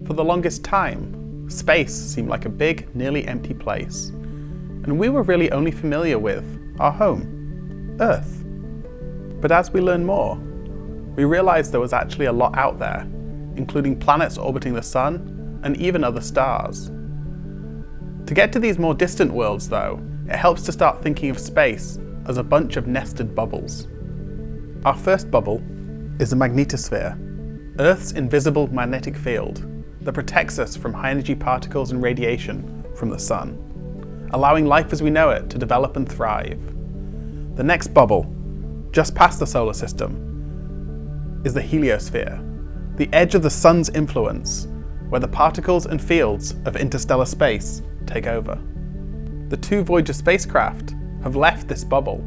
For the longest time, space seemed like a big, nearly empty place, and we were really only familiar with our home, Earth. But as we learned more, we realized there was actually a lot out there, including planets orbiting the Sun and even other stars. To get to these more distant worlds, though, it helps to start thinking of space as a bunch of nested bubbles. Our first bubble is the magnetosphere, Earth's invisible magnetic field that protects us from high-energy particles and radiation from the Sun, allowing life as we know it to develop and thrive. The next bubble, just past the solar system, is the heliosphere, the edge of the Sun's influence, where the particles and fields of interstellar space take over. The two Voyager spacecraft have left this bubble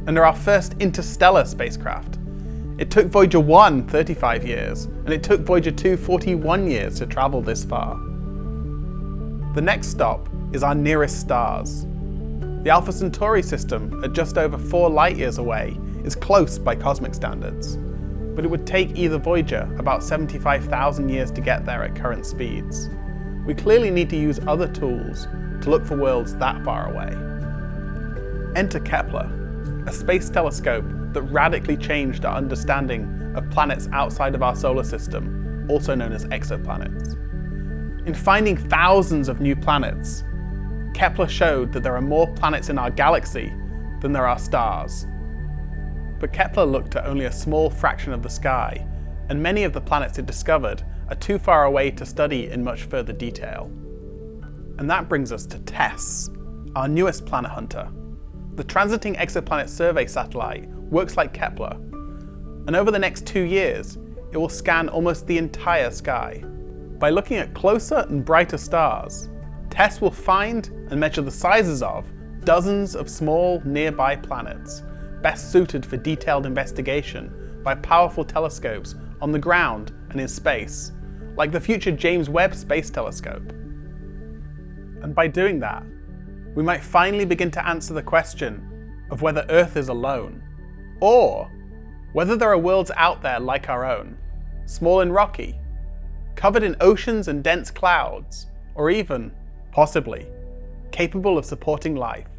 and are our first interstellar spacecraft. It took Voyager 1 35 years, and it took Voyager 2 41 years to travel this far. The next stop is our nearest stars. The Alpha Centauri system, at just over 4 light-years away, is close by cosmic standards, but it would take either Voyager about 75,000 years to get there at current speeds. We clearly need to use other tools to look for worlds that far away. Enter Kepler, a space telescope that radically changed our understanding of planets outside of our solar system, also known as exoplanets. In finding thousands of new planets, Kepler showed that there are more planets in our galaxy than there are stars. But Kepler looked at only a small fraction of the sky, and many of the planets it discovered are too far away to study in much further detail. And that brings us to TESS, our newest planet hunter. The Transiting Exoplanet Survey satellite works like Kepler, and over the next 2 years, it will scan almost the entire sky. By looking at closer and brighter stars, TESS will find and measure the sizes of dozens of small nearby planets, best suited for detailed investigation by powerful telescopes on the ground and in space, like the future James Webb Space Telescope. And by doing that, we might finally begin to answer the question of whether Earth is alone, or whether there are worlds out there like our own, small and rocky, covered in oceans and dense clouds, or even, possibly, capable of supporting life.